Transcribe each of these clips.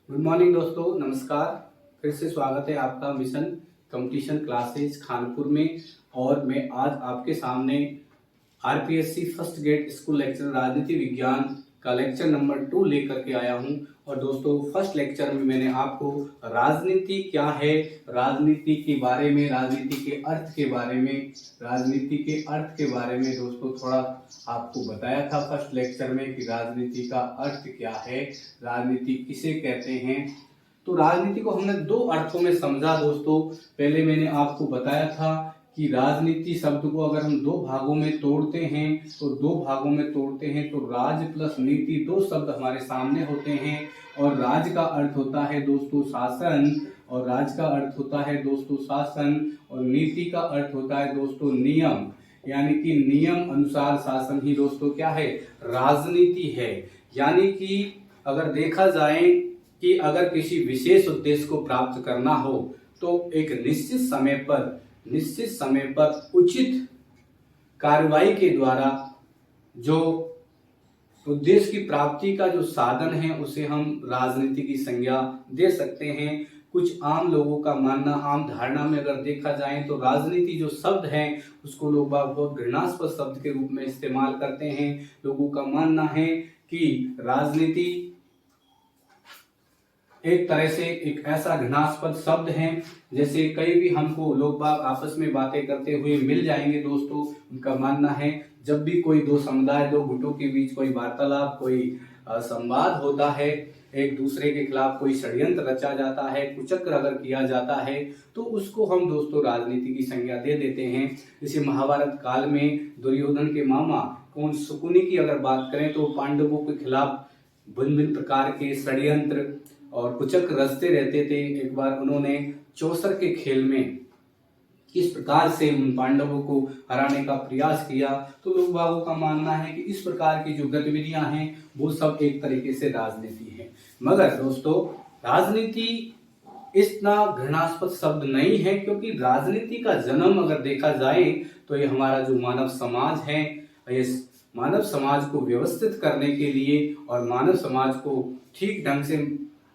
Good morning दोस्तों, नमस्कार। फिर से स्वागत है आपका मिशन कंपटीशन क्लासेज खानपुर में। और मैं आज आपके सामने RPSC first grade school lecture राजनीति विज्ञान का लेक्चर नंबर 2 लेकर के आया हूं। और दोस्तों, फर्स्ट लेक्चर में मैंने आपको राजनीति क्या है, राजनीति के बारे में, राजनीति के अर्थ के बारे में, राजनीति के अर्थ के बारे में दोस्तों थोड़ा आपको बताया था फर्स्ट लेक्चर में कि राजनीति का अर्थ क्या है, राजनीति किसे कहते हैं। तो राजनीति को हमने दो अर्थों में समझा दोस्तों। पहले मैंने आपको बताया था कि राजनीति शब्द को अगर हम दो भागों में तोड़ते हैं तो राज प्लस नीति दो शब्द हमारे सामने होते हैं। और राज का अर्थ होता है दोस्तों शासन, और राज का अर्थ होता है दोस्तों शासन, और नीति का अर्थ होता है दोस्तों नियम। यानी कि नियम अनुसार शासन ही दोस्तों क्या है, राजनीति है। यानी कि अगर देखा जाए कि अगर किसी विशेष उद्देश्य को प्राप्त करना हो तो एक निश्चित समय पर उचित कार्रवाई के द्वारा जो उद्देश्य की प्राप्ति का जो साधन है उसे हम राजनीति की संज्ञा दे सकते हैं। कुछ आम लोगों का मानना, आम धारणा में अगर देखा जाए तो राजनीति जो शब्द है उसको लोग बहुत घृणास्पद शब्द के रूप में इस्तेमाल करते हैं। लोगों का मानना है कि राजनीति एक तरह से एक ऐसा घृणास्पद शब्द है, जैसे कई भी हमको लोग बाग आपस में बातें करते हुए मिल जाएंगे दोस्तों। उनका मानना है जब भी कोई दो समुदाय, दो गुटों के बीच कोई वार्तालाप, कोई संवाद होता है, एक दूसरे के खिलाफ कोई षड्यंत्र रचा जाता है, कुचक्र अगर किया जाता है तो उसको हम दोस्तों राजनीति की संज्ञा दे देते हैं। जैसे महाभारत काल में दुर्योधन के मामा कौन शकुनी की अगर बात करें तो पांडवों के खिलाफ भिन्न भिन्न प्रकार के षड्यंत्र और कुचक्र रचते रहते थे। एक बार उन्होंने चौसर के खेल में किस प्रकार से उन पांडवों को हराने का प्रयास किया, तो लोग बागों का मानना है कि इस प्रकार की जो गतिविधियां हैं वो सब एक तरीके से राजनीति है। मगर दोस्तों, राजनीति इतना घृणास्पद शब्द नहीं है, क्योंकि राजनीति का जन्म अगर देखा जाए तो ये हमारा जो मानव समाज है, इस मानव समाज को व्यवस्थित करने के लिए और मानव समाज को ठीक ढंग से,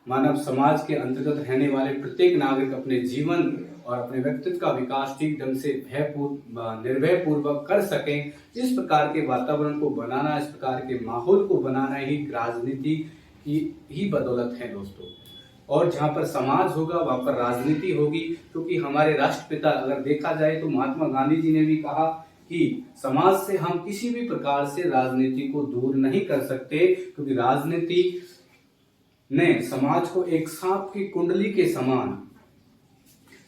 मानव समाज के अंतर्गत रहने वाले प्रत्येक नागरिक अपने जीवन और अपने व्यक्तित्व का विकास ठीक ढंग से निर्भय पूर्वक कर सकें, इस प्रकार के वातावरण को बनाना, इस प्रकार के माहौल को बनाना ही राजनीति की ही बदौलत है दोस्तों। और जहाँ पर समाज होगा वहाँ पर राजनीति होगी, क्योंकि हमारे राष्ट्रपिता अगर देखा जाए तो महात्मा गांधी जी ने भी कहा कि समाज से हम किसी भी प्रकार से राजनीति को दूर नहीं कर सकते, क्योंकि राजनीति ने समाज को एक सांप की कुंडली के समान,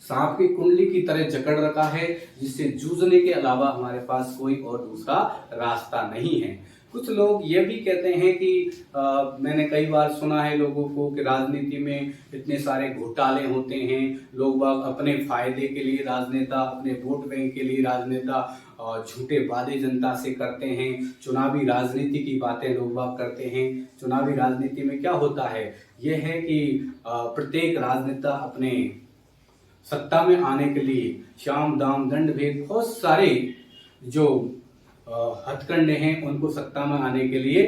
सांप की कुंडली की तरह जकड़ रखा है, जिससे जूझने के अलावा हमारे पास कोई और दूसरा रास्ता नहीं है। कुछ लोग ये भी कहते हैं कि मैंने कई बार सुना है लोगों को कि राजनीति में इतने सारे घोटाले होते हैं, लोग बाग अपने फायदे के लिए राजनेता, अपने वोट बैंक के लिए राजनेता झूठे वादे जनता से करते हैं, चुनावी राजनीति की बातें लोग बाग करते हैं। चुनावी राजनीति में क्या होता है, यह है कि प्रत्येक राजनेता अपने सत्ता में आने के लिए शाम दाम दंड भेद बहुत सारे जो हथकंडे हैं उनको सत्ता में आने के लिए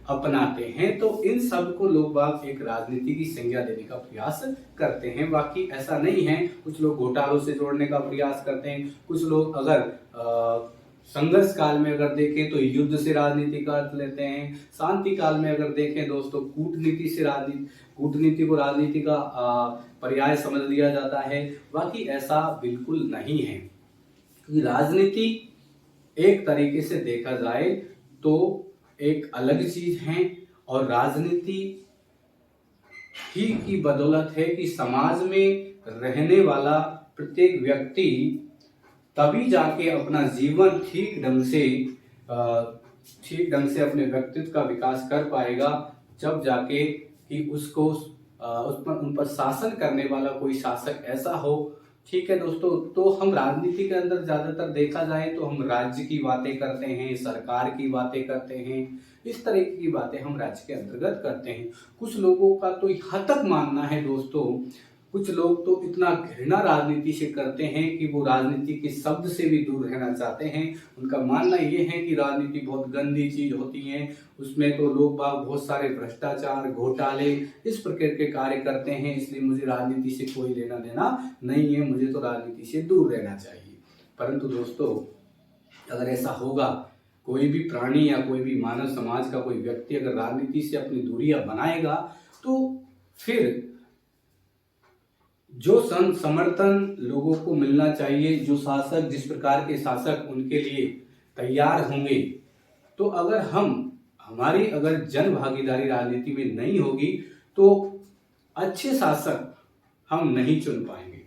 अपनाते हैं। तो इन सब को लोग बाग एक राजनीति की संज्ञा देने का प्रयास करते हैं। बाकी ऐसा नहीं है, कुछ लोग घोटालों से जोड़ने का प्रयास करते हैं, कुछ लोग अगर संघर्ष काल में अगर देखें तो युद्ध से राजनीति का अर्थ लेते हैं, शांति काल में अगर देखें दोस्तों कूटनीति को राजनीति का पर्याय समझ लिया जाता है। बाकी ऐसा बिल्कुल नहीं है, क्योंकि राजनीति एक तरीके से देखा जाए तो एक अलग चीज है, और राजनीति ही की बदौलत है कि समाज में रहने वाला प्रत्येक व्यक्ति तभी जाके अपना जीवन ठीक ढंग से अपने व्यक्तित्व का विकास कर पाएगा, जब जाके कि उसको उन पर शासन करने वाला कोई शासक ऐसा हो। ठीक है दोस्तों, तो हम राजनीति के अंदर ज्यादातर देखा जाए तो हम राज्य की बातें करते हैं, सरकार की बातें करते हैं, इस तरह की बातें हम राज्य के अंतर्गत करते हैं। कुछ लोगों का तो यहाँ तक मानना है दोस्तों कुछ लोग तो इतना घृणा राजनीति से करते हैं कि वो राजनीति के शब्द से भी दूर रहना चाहते हैं। उनका मानना ये है कि राजनीति बहुत गंदी चीज होती है, उसमें तो लोग बाग बहुत सारे भ्रष्टाचार, घोटाले इस प्रकार के कार्य करते हैं, इसलिए मुझे राजनीति से कोई लेना देना नहीं है, मुझे तो राजनीति से दूर रहना चाहिए। परंतु दोस्तों, अगर ऐसा होगा, कोई भी प्राणी या कोई भी मानव समाज का कोई व्यक्ति अगर राजनीति से अपनी दूरियां बनाएगा, तो फिर जो समर्थन लोगों को मिलना चाहिए, जो शासक, जिस प्रकार के शासक उनके लिए तैयार होंगे, तो अगर हमारी अगर जन भागीदारी राजनीति में नहीं होगी तो अच्छे शासक हम नहीं चुन पाएंगे।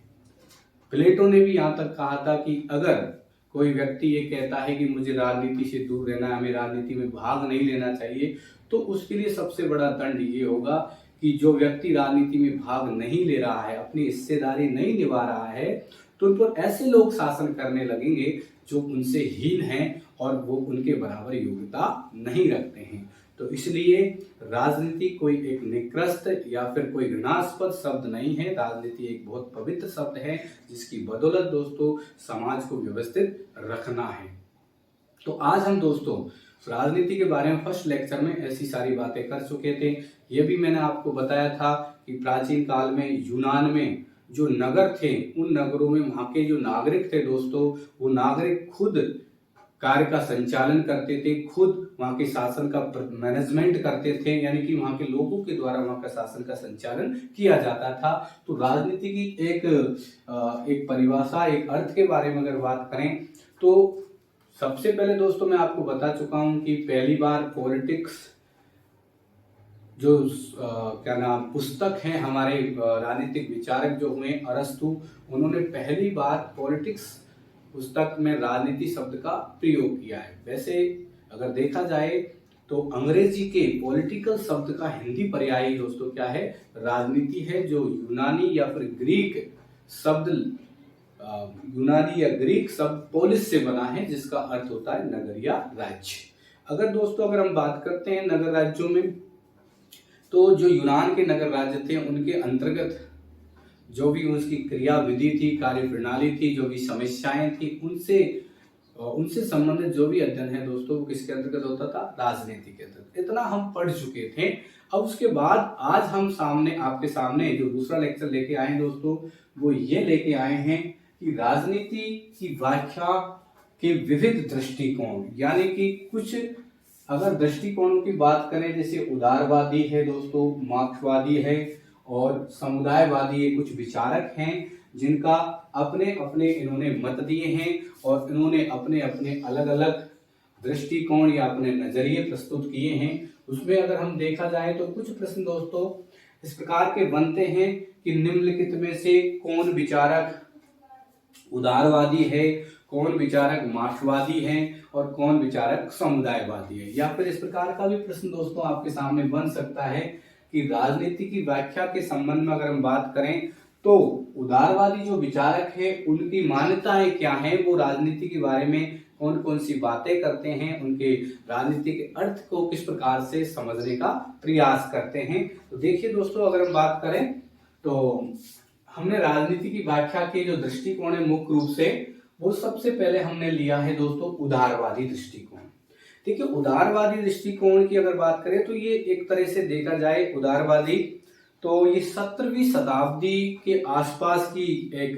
प्लेटो ने भी यहाँ तक कहा था कि अगर कोई व्यक्ति ये कहता है कि मुझे राजनीति से दूर रहना है, हमें राजनीति में भाग नहीं लेना चाहिए, तो उसके लिए सबसे बड़ा दंड ये होगा कि जो व्यक्ति राजनीति में भाग नहीं ले रहा है, अपनी हिस्सेदारी नहीं निभा रहा है, तो उन पर ऐसे लोग शासन करने लगेंगे जो उनसे हीन हैं और वो उनके बराबर योग्यता नहीं रखते हैं। तो इसलिए राजनीति कोई एक निकृष्ट या फिर कोई घृणास्पद शब्द नहीं है। राजनीति एक बहुत पवित्र शब्द है जिसकी बदौलत दोस्तों समाज को व्यवस्थित रखना है। तो आज हम दोस्तों राजनीति के बारे में फर्स्ट लेक्चर में ऐसी सारी बातें कर चुके थे। ये भी मैंने आपको बताया था कि प्राचीन काल में यूनान में जो नगर थे, उन नगरों में वहां के जो नागरिक थे दोस्तों, वो नागरिक खुद कार्य का संचालन करते थे, खुद वहां के शासन का मैनेजमेंट करते थे, यानी कि वहां के लोगों के द्वारा वहां का शासन का संचालन किया जाता था। तो राजनीति की एक परिभाषा, एक अर्थ के बारे में अगर बात करें तो सबसे पहले दोस्तों मैं आपको बता चुका हूं कि पहली बार पॉलिटिक्स जो पुस्तक है, हमारे राजनीतिक विचारक जो हुए अरस्तु, उन्होंने पहली बार पॉलिटिक्स पुस्तक में राजनीति शब्द का प्रयोग किया है। वैसे अगर देखा जाए तो अंग्रेजी के पॉलिटिकल शब्द का हिंदी पर्याय दोस्तों क्या है, राजनीति है, जो यूनानी या फिर ग्रीक शब्द यूनानी या ग्रीक शब्द पोलिस से बना है, जिसका अर्थ होता है नगर या राज्य। अगर दोस्तों अगर हम बात करते हैं नगर राज्यों में, तो जो यूनान के नगर राज्य थे उनके अंतर्गत जो भी उसकी क्रिया विधि थी, कार्य प्रणाली थी, जो भी समस्याएं थी, उनसे संबंधित जो भी अध्ययन है दोस्तों वो किसके अंतर्गत होता था, राजनीति के अंतर्गत। इतना हम पढ़ चुके थे। अब उसके बाद आज हम आपके सामने जो दूसरा लेक्चर लेके आए हैं दोस्तों, वो ये लेके आए हैं कि राजनीति की व्याख्या के विविध दृष्टिकोण, यानी कि कुछ अगर दृष्टिकोणों की बात करें, जैसे उदारवादी है दोस्तों, मार्क्सवादी है और समुदायवादी, ये कुछ विचारक हैं जिनका अपने अपने इन्होंने मत दिए हैं और इन्होंने अपने अपने अलग अलग दृष्टिकोण या अपने नजरिए प्रस्तुत किए हैं। उसमें अगर हम देखा जाए तो कुछ प्रश्न दोस्तों इस प्रकार के बनते हैं कि निम्नलिखित में से कौन विचारक उदारवादी है, कौन विचारक मार्क्सवादी है और कौन विचारक समुदायवादी है। या फिर इस प्रकार का भी प्रश्न दोस्तों आपके सामने बन सकता है कि राजनीति की व्याख्या के संबंध में अगर हम बात करें तो उदारवादी जो विचारक है उनकी मान्यताएं क्या हैं, वो राजनीति के बारे में कौन कौन सी बातें करते हैं, उनके राजनीति के अर्थ को किस प्रकार से समझने का प्रयास करते हैं। तो देखिए दोस्तों, अगर हम बात करें तो हमने राजनीति की व्याख्या के जो दृष्टिकोण है मुख्य रूप से वो सबसे पहले हमने लिया है दोस्तों उदारवादी दृष्टिकोण। देखिए उदारवादी दृष्टिकोण की अगर बात करें तो ये एक तरह से देखा जाए उदारवादी, तो ये 17वीं शताब्दी के आसपास की एक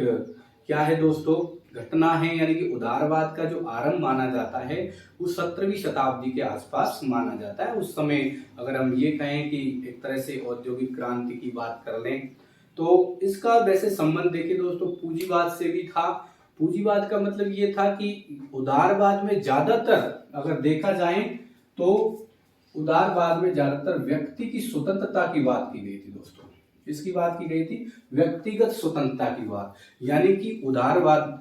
क्या है दोस्तों घटना है, यानी कि उदारवाद का जो आरंभ माना जाता है वो 17वीं शताब्दी के आसपास माना जाता है। उस समय अगर हम ये कहें कि एक तरह से औद्योगिक क्रांति की बात कर लें तो इसका वैसे संबंध देखिए दोस्तों पूंजीवाद से भी था। पूंजीवाद का मतलब ये था कि उदारवाद में ज्यादातर अगर देखा जाए तो उदारवाद में ज्यादातर व्यक्ति की स्वतंत्रता की बात की गई थी दोस्तों। इसकी बात की गई थी व्यक्तिगत स्वतंत्रता की बात, यानी कि उदारवाद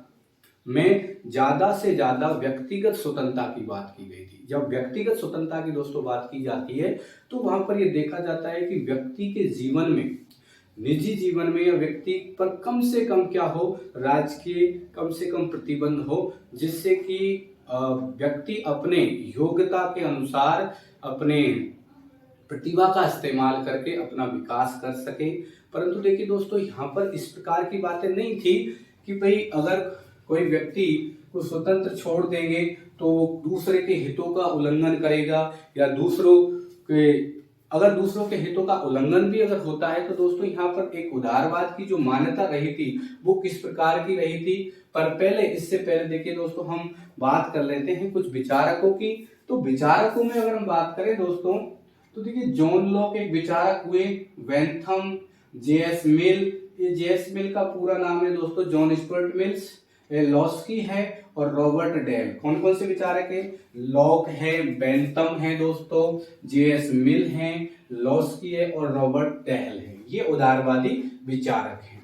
में ज्यादा से ज्यादा व्यक्तिगत स्वतंत्रता की बात की गई थी। जब व्यक्तिगत स्वतंत्रता की दोस्तों बात की जाती है तो वहां पर यह देखा जाता है कि व्यक्ति के जीवन में, निजी जीवन में या व्यक्ति पर कम से कम क्या हो, राजकीय कम से कम प्रतिबंध हो, जिससे कि व्यक्ति अपने योग्यता के अनुसार अपने प्रतिभा का इस्तेमाल करके अपना विकास कर सके। परंतु देखिए दोस्तों, यहाँ पर इस प्रकार की बातें नहीं थी कि भाई अगर कोई व्यक्ति को स्वतंत्र छोड़ देंगे तो दूसरे के हितों का उल्लंघन करेगा, या अगर दूसरों के हितों का उल्लंघन भी अगर होता है तो दोस्तों यहाँ पर एक उदारवाद की जो मान्यता रही थी वो किस प्रकार की रही थी। पर इससे पहले देखिए दोस्तों, हम बात कर लेते हैं कुछ विचारकों की। तो विचारकों में अगर हम बात करें दोस्तों, तो देखिए जॉन लॉक एक विचारक हुए, वेंथम, जे.एस. मिल, ये जे.एस. मिल का पूरा नाम है दोस्तों जॉन स्टुअर्ट मिल्स, लॉस्की है और रॉबर्ट डेल। कौन कौन से विचारक है? लॉक है, बेंथम है दोस्तों, जे.एस. मिल है, लॉस्की है और रॉबर्ट डेल है। ये उदारवादी विचारक हैं।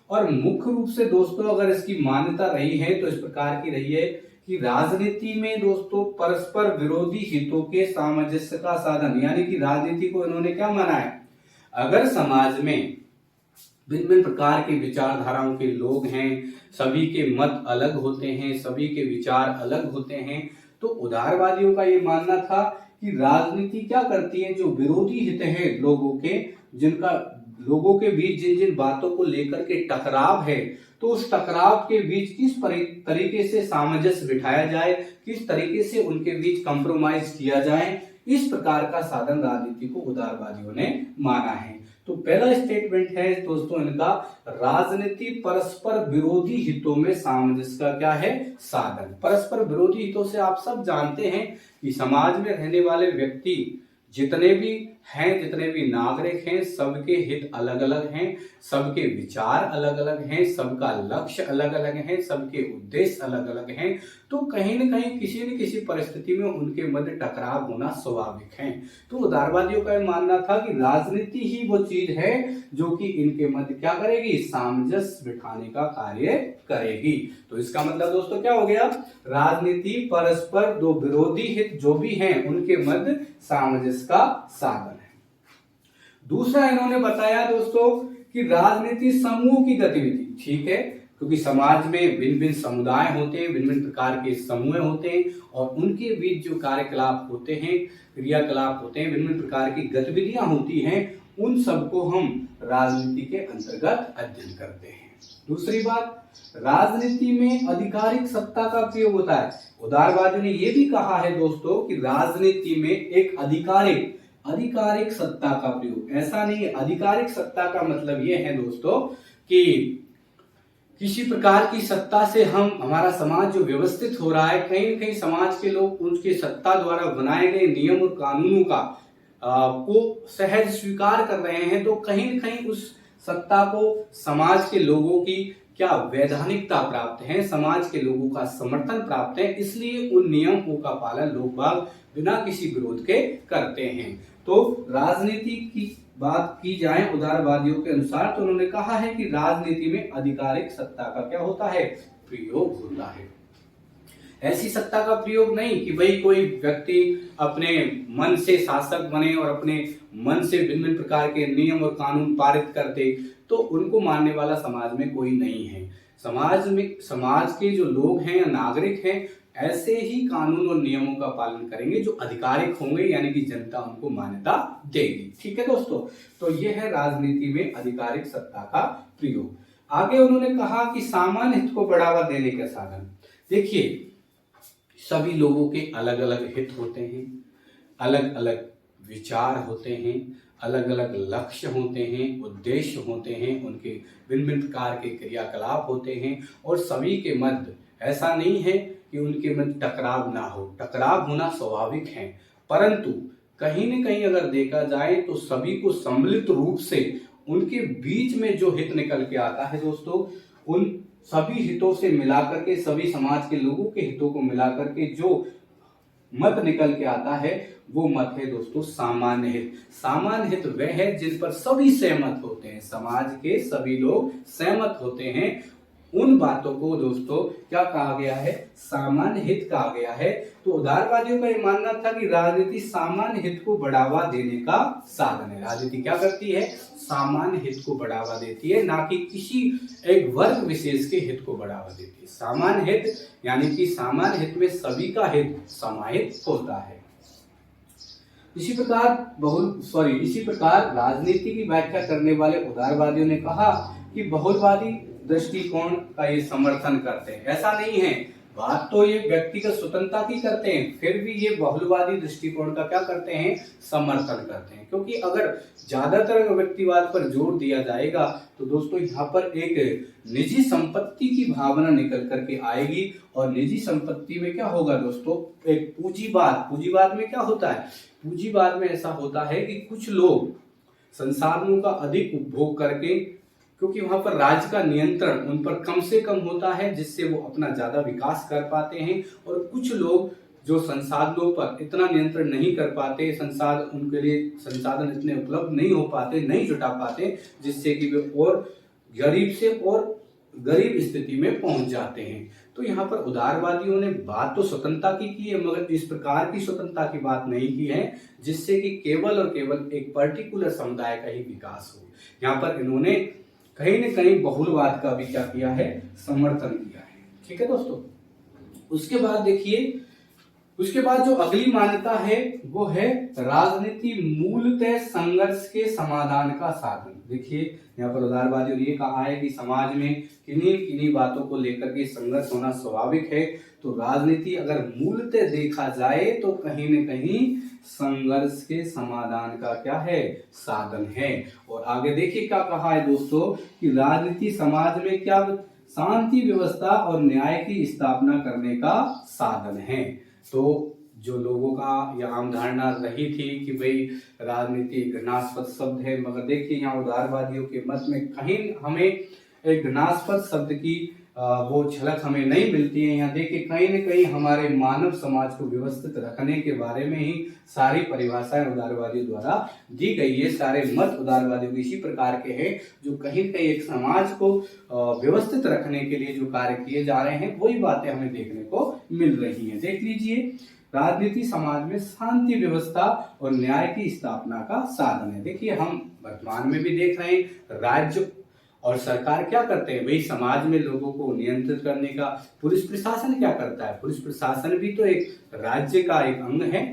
और मुख्य रूप से दोस्तों अगर इसकी मान्यता रही है तो इस प्रकार की रही है कि राजनीति में दोस्तों परस्पर विरोधी हितों के सामंजस्य का साधन, यानी कि राजनीति को इन्होंने क्या माना है, अगर समाज में भिन्न भिन्न प्रकार के विचारधाराओं के लोग हैं, सभी के मत अलग होते हैं, सभी के विचार अलग होते हैं, तो उदारवादियों का ये मानना था कि राजनीति क्या करती है, जो विरोधी हित हैं लोगों के, जिनका लोगों के बीच जिन जिन बातों को लेकर के टकराव है, तो उस टकराव के बीच किस तरीके से सामंजस्य बिठाया जाए, किस तरीके से उनके बीच कंप्रोमाइज किया जाए, इस प्रकार का साधन राजनीति को उदारवादियों ने माना है। तो पहला स्टेटमेंट है दोस्तों इनका, राजनीति परस्पर विरोधी हितों में सामंजस्य का क्या है, साधन। परस्पर विरोधी हितों से आप सब जानते हैं कि समाज में रहने वाले व्यक्ति जितने भी हैं, जितने भी नागरिक हैं, सबके हित अलग अलग हैं, सबके विचार अलग अलग हैं, सबका लक्ष्य अलग अलग है, सबके उद्देश्य अलग अलग हैं। तो कहीं न कहीं किसी न किसी परिस्थिति में उनके मध्य टकराव होना स्वाभाविक है। तो उदारवादियों का मानना था कि राजनीति ही वो चीज है जो कि इनके मध्य क्या करेगी, सामंजस्य बिठाने का कार्य करेगी। तो इसका मतलब दोस्तों क्या हो गया, राजनीति परस्पर दो विरोधी हित जो भी हैं उनके मध्य सामंजस्य का साधन है। दूसरा इन्होंने बताया दोस्तों कि राजनीति समूह की गतिविधि, ठीक है, क्योंकि समाज में भिन्न भिन्न समुदाय होते हैं, भिन्न भिन्न प्रकार के समूह होते हैं और उनके बीच जो कार्यकलाप होते हैं, क्रियाकलाप होते हैं, भिन्न भिन्न प्रकार की गतिविधियां होती हैं, उन सबको हम राजनीति के अंतर्गत अध्ययन करते हैं। दूसरी बात, राजनीति में आधिकारिक सत्ता का प्रयोग होता है। उदारवादी ने यह भी कहा है दोस्तों कि राजनीति में एक आधिकारिक सत्ता का प्रयोग, ऐसा नहीं है, आधिकारिक सत्ता का मतलब यह है दोस्तों कि किसी प्रकार की सत्ता से हमारा समाज जो व्यवस्थित हो रहा है, कहीं न कहीं समाज के लोग उनके सत्ता द्वारा बनाए गए नियम और कानूनों का को सहज स्वीकार कर रहे हैं, तो कहीं न कहीं उस सत्ता को समाज के लोगों की क्या वैधानिकता प्राप्त है, समाज के लोगों का समर्थन प्राप्त है, इसलिए उन नियमों का पालन लोग बाग बिना किसी विरोध के करते हैं। तो राजनीति की बात की जाए उदारवादियों के अनुसार, तो उन्होंने कहा है कि राजनीति में आधिकारिक सत्ता का क्या होता है, प्रयोग होता है। ऐसी सत्ता का प्रयोग नहीं कि भाई कोई व्यक्ति अपने मन से शासक बने और अपने मन से भिन्न भिन्न प्रकार के नियम और कानून पारित कर दे, तो उनको मानने वाला समाज में कोई नहीं है। समाज के जो लोग हैं या नागरिक हैं, ऐसे ही कानून और नियमों का पालन करेंगे जो आधिकारिक होंगे, यानी कि जनता उनको मान्यता देगी। ठीक है दोस्तों, तो यह है राजनीति में आधिकारिक सत्ता का प्रयोग। आगे उन्होंने कहा कि सामान्य हित को बढ़ावा देने के साधन। देखिए, सभी लोगों के अलग अलग हित होते हैं, अलग अलग विचार होते हैं, अलग अलग लक्ष्य होते हैं, उद्देश्य होते हैं, उनके भिन्न भिन्न प्रकार के क्रियाकलाप होते हैं और सभी के मध्य ऐसा नहीं है कि उनके मध्य टकराव ना हो, टकराव होना स्वाभाविक है, परंतु कहीं न कहीं अगर देखा जाए तो सभी को सम्मिलित रूप से उनके बीच में जो हित निकल के आता है दोस्तों, उन सभी हितों से मिलाकर के, सभी समाज के लोगों के हितों को मिलाकर के जो मत निकल के आता है, वो मत है दोस्तों सामान्य हित। सामान्य हित वह है जिन पर सभी सहमत होते हैं, समाज के सभी लोग सहमत होते हैं, उन बातों को दोस्तों क्या कहा गया है, सामान्य हित कहा गया है। तो उदारवादियों का यह मानना था कि राजनीति सामान्य हित को बढ़ावा देने का साधन है। राजनीति क्या करती है, सामान्य हित को बढ़ावा देती है, ना कि किसी एक वर्ग विशेष के हित को बढ़ावा देती है। सामान्य हित यानी कि सामान्य हित में सभी का हित समाहित होता है। इसी प्रकार राजनीति की व्याख्या करने वाले उदारवादियों ने कहा कि बहुलवादी दृष्टिकोण का ये समर्थन करते हैं। ऐसा नहीं है, बात तो ये व्यक्तिगत स्वतंत्रता की करते हैं, फिर भी ये बहुलवादी दृष्टिकोण का क्या करते हैं, समर्थन करते हैं। क्योंकि अगर ज्यादातर व्यक्तिवाद पर जोर दिया जाएगा तो दोस्तों यहाँ पर एक निजी संपत्ति की भावना निकल करके आएगी, और निजी संपत्ति में क्या होगा दोस्तों, एक पूंजीवाद में क्या होता है, पूंजीवाद में ऐसा होता है कि कुछ लोग संसाधनों का अधिक उपभोग करके, क्योंकि वहां पर राज्य का नियंत्रण उन पर कम से कम होता है, जिससे वो अपना ज्यादा विकास कर पाते हैं, और कुछ लोग जो संसाधनों पर इतना नियंत्रण नहीं कर पाते, उनके लिए संसाधन इतने उपलब्ध नहीं हो पाते, नहीं जुटा पाते, जिससे कि वे और गरीब से और गरीब स्थिति में पहुंच जाते हैं। तो यहाँ पर उदारवादियों ने बात तो स्वतंत्रता की है, मगर इस प्रकार की स्वतंत्रता की बात नहीं की है जिससे कि केवल और केवल एक पर्टिकुलर समुदाय का ही विकास हो। यहाँ पर इन्होंने कहीं न कहीं बहुलवाद का भी क्या किया है, समर्थन किया है। ठीक है दोस्तों, उसके बाद देखिए, उसके बाद जो अगली मान्यता है वो है राजनीति मूलतः संघर्ष के समाधान का साधन। देखिए यहाँ पर उदारवादियों ने ये कहा है कि समाज में किन्हीं बातों को लेकर के संघर्ष होना स्वाभाविक है, तो राजनीति अगर मूलतः देखा जाए तो कहीं न कहीं संघर्ष के समाधान का क्या है, साधन है। और आगे देखिए क्या कहा है दोस्तों, कि राजनीति समाज में क्या शांति व्यवस्था और न्याय की स्थापना करने का साधन है। तो जो लोगों का यह आम धारणा रही थी कि भाई राजनीति घृणास्पद शब्द है, मगर देखिए यहाँ उदारवादियों के मत में कहीं हमें एक घृणास्पद शब्द की वो झलक हमें नहीं मिलती है। यहाँ देखिए कहीं न कहीं हमारे मानव समाज को व्यवस्थित रखने के बारे में ही सारी परिभाषाएं उदारवादियों द्वारा दी गई है। सारे मत उदारवादियों के इसी प्रकार के हैं, जो कहीं न कहीं एक समाज को व्यवस्थित रखने के लिए जो कार्य किए जा रहे हैं, वही बातें हमें देखने को मिल रही हैं। देख लीजिए, राजनीति समाज में शांति व्यवस्था और न्याय की स्थापना का साधन है। देखिए हम वर्तमान में भी देख रहे हैं, राज्य और सरकार क्या करते हैं, भाई समाज में लोगों को नियंत्रित करने का पुलिस प्रशासन क्या करता है, पुलिस प्रशासन भी तो एक राज्य का एक अंग है,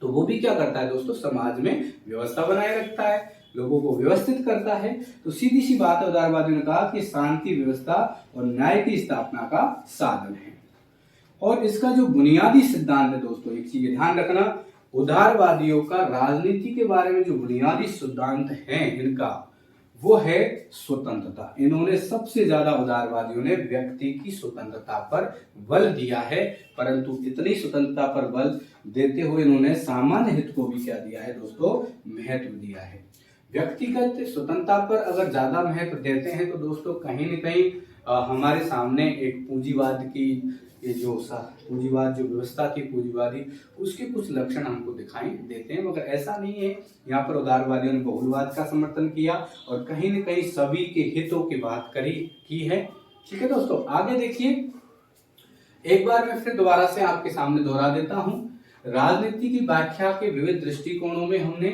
तो वो भी क्या करता है दोस्तों, समाज में व्यवस्था बनाए रखता है, लोगों को व्यवस्थित करता है। तो सीधी सी बात है, उदारवादियों ने कहा कि शांति व्यवस्था और न्याय की स्थापना का साधन है। और इसका जो बुनियादी सिद्धांत है दोस्तों, एक चीज ध्यान रखना, उदारवादियों का राजनीति के बारे में जो बुनियादी सिद्धांत है इनका, वो है स्वतंत्रता। इन्होंने सबसे ज्यादा उदारवादियों ने व्यक्ति की स्वतंत्रता पर बल दिया है, परंतु इतनी स्वतंत्रता पर बल देते हुए इन्होंने सामान्य हित को भी क्या दिया है दोस्तों, महत्व दिया है। व्यक्तिगत स्वतंत्रता पर अगर ज्यादा महत्व देते हैं तो दोस्तों कहीं न कहीं हमारे सामने एक पूंजीवाद की ये जो पूंजीवाद जो व्यवस्था थी पूंजीवादी, उसके कुछ लक्षण हमको दिखाई देते हैं, मगर ऐसा नहीं है। यहाँ पर उदारवादियों ने बहुलवाद का समर्थन किया और कहीं न कहीं सभी के हितों की बात की है। ठीक है दोस्तों, आगे देखिए, एक बार मैं फिर दोबारा से आपके सामने दोहरा देता हूँ। राजनीति की व्याख्या के विविध दृष्टिकोणों में हमने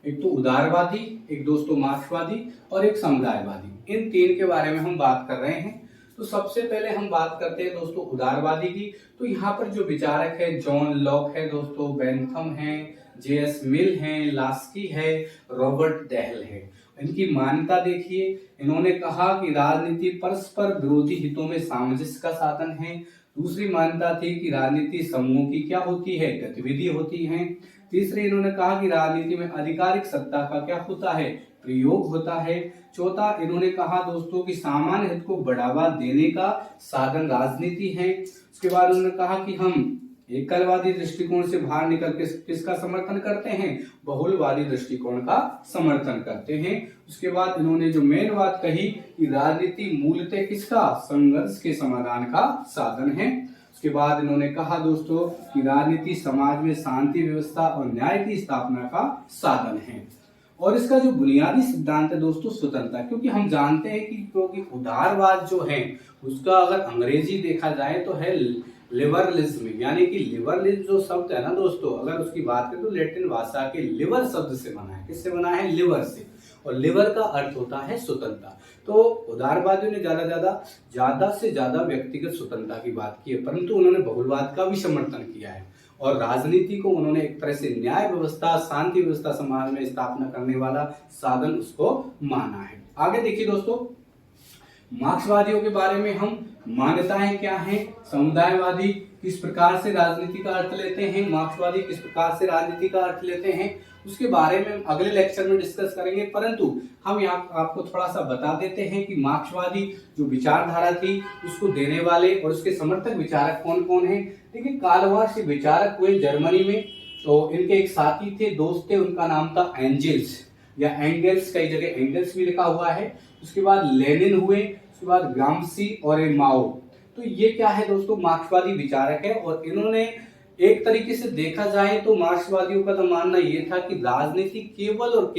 एक तो उदारवादी, एक दोस्तों मार्क्सवादी और एक समुदायवादी, इन तीन के बारे में हम बात कर रहे हैं। तो सबसे पहले हम बात करते हैं दोस्तों उदारवादी की। तो यहाँ पर जो विचारक है, जॉन लॉक है दोस्तों, बेंथम है, जेएस मिल है, लास्की है, रॉबर्ट डेहल है। इनकी मान्यता देखिए, इन्होंने कहा कि राजनीति परस्पर विरोधी हितों में सामंजस्य का साधन है। दूसरी मान्यता थी कि राजनीति समूहों की क्या होती है, गतिविधि होती है। तीसरी इन्होंने कहा कि राजनीति में आधिकारिक सत्ता का क्या होता है, प्रयोग होता है। चौथा इन्होंने कहा दोस्तों कि सामान्य हित को बढ़ावा देने का साधन राजनीति है। उसके बाद उन्होंने कहा कि हम एकलवादी दृष्टिकोण से बाहर निकल के किसका समर्थन करते हैं, बहुलवादी दृष्टिकोण का समर्थन करते हैं। उसके बाद इन्होंने जो मेन बात कही कि राजनीति मूलतः किसका, संघर्ष के समाधान का साधन है। उसके बाद इन्होंने कहा दोस्तों कि राजनीति समाज में शांति व्यवस्था और न्याय की स्थापना का साधन है। और इसका जो बुनियादी सिद्धांत है दोस्तों स्वतंत्रता, क्योंकि हम जानते हैं कि क्योंकि उदारवाद जो है उसका अगर अंग्रेजी देखा जाए तो है लिबरलिज्म, यानी कि लिबरलिज्म जो शब्द है ना दोस्तों, अगर उसकी बात करें तो लैटिन भाषा के लिबर शब्द से बना है। किससे बना है, लिबर से, और लिबर का अर्थ होता है स्वतंत्रता। तो उदारवादियों ने ज्यादा से ज्यादा व्यक्तिगत स्वतंत्रता की बात की है, परंतु उन्होंने बहुलवाद का भी समर्थन किया है। और राजनीति को उन्होंने एक तरह से न्याय व्यवस्था, शांति व्यवस्था समाज में स्थापना करने वाला साधन उसको माना है। आगे देखिए दोस्तों, मार्क्सवादियों के बारे में हम मान्यताएं क्या हैं, समुदायवादी किस प्रकार से राजनीति का अर्थ लेते हैं, मार्क्सवादी किस प्रकार से राजनीति का अर्थ लेते हैं, उसके बारे में हम अगले लेक्चर में डिस्कस करेंगे। परंतु हम यहाँ आपको थोड़ा सा बता देते हैं कि मार्क्सवादी जो विचारधारा थी उसको देने वाले और उसके समर्थक विचारक कौन कौन हैं। देखिए, कार्ल मार्क्स विचारक हुए जर्मनी में, तो इनके एक साथी थे, दोस्त थे, उनका नाम था एंजेल्स या एंगल्स, कई जगह एंगल्स भी लिखा हुआ है। उसके बाद लेनिन हुए, उसके बाद ग्राम्सी और माओ। तो ये क्या है दोस्तों, मार्क्सवादी विचारक है। और इन्होंने एक तरीके से देखा जाए तो मार्क्सवादियों का तो मानना ये था कि राजनीति केवल और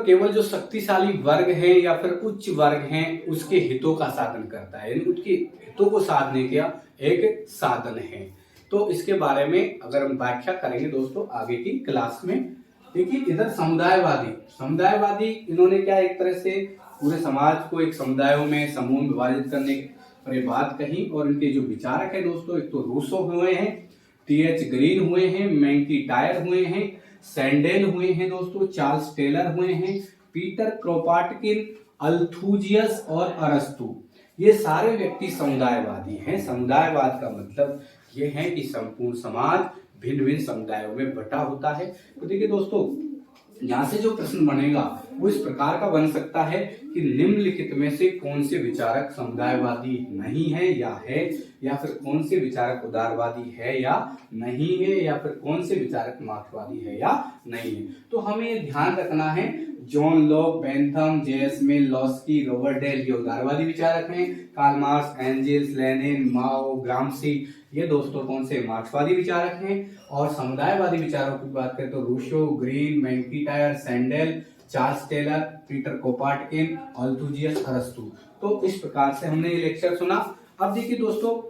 केवल जो शक्तिशाली वर्ग है या फिर उच्च वर्ग हैं उसके हितों का साधन करता है, यानी उनके हितों को साधने का एक साधन है। तो इसके बारे में अगर हम व्याख्या करेंगे दोस्तों आगे की क्लास में। देखिए, इधर समुदायवादी इन्होंने क्या एक तरह से पूरे समाज को एक समुदायों में समूह में विभाजित करने पर बात कही। और इनके जो विचारक है दोस्तों, एक तो रूसो हुए हैं, टी.एच. ग्रीन हुए हैं, मैक्इंटायर हुए हैं, सैंडेल हुए हैं दोस्तों, चार्ल्स टेलर हुए हैं, पीटर क्रोपाटकिन, अल्थूजियस और अरस्तु। ये सारे व्यक्ति समुदायवादी हैं। समुदायवाद का मतलब ये है कि संपूर्ण समाज भिन्न भिन्न समुदायों में बटा होता है। तो देखिए दोस्तों, यहाँ से जो प्रश्न बनेगा वो इस प्रकार का बन सकता है कि निम्नलिखित में से कौन से विचारक समुदायवादी नहीं है या फिर कौन से विचारक उदारवादी है या नहीं है, या फिर कौन से विचारक मार्क्सवादी है या नहीं है। तो हमें ये ध्यान रखना है, जॉन लॉक, बेंथम, जे.एस. मिल, लॉस्की, रॉबर्ट डेल ये उदारवादी विचारक हैं। कार्ल मार्क्स, एंजेल्स, लेनिन, माओ, ग्राम्सी ये दोस्तों कौन से मार्क्सवादी विचारक हैं। और समुदायवादी विचारों की बात करें तो Rousseau, Green, McIntyre, Sandel, Charles Taylor, Peter Kropotkin, Althusius, अरस्तु। तो इस प्रकार से हमने ये लेक्चर सुना। अब देखिए दोस्तों,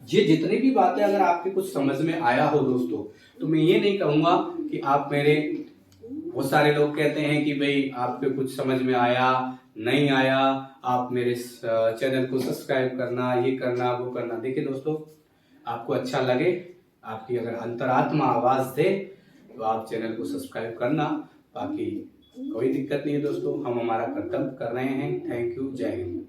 ये जितनी भी बातें अगर आपके कुछ समझ में आया हो दोस्तों, तो मैं ये नहीं कहूंगा कि आप मेरे, बहुत सारे लोग कहते हैं कि भाई आपके कुछ समझ में आया नहीं आया, आप मेरे चैनल को सब्सक्राइब करना, ये करना, वो करना। देखिए दोस्तों, आपको अच्छा लगे, आपकी अगर अंतरात्मा आवाज दे तो आप चैनल को सब्सक्राइब करना, बाकी कोई दिक्कत नहीं है दोस्तों, हम हमारा कर्तव्य कर रहे हैं। थैंक यू, जय हिंद।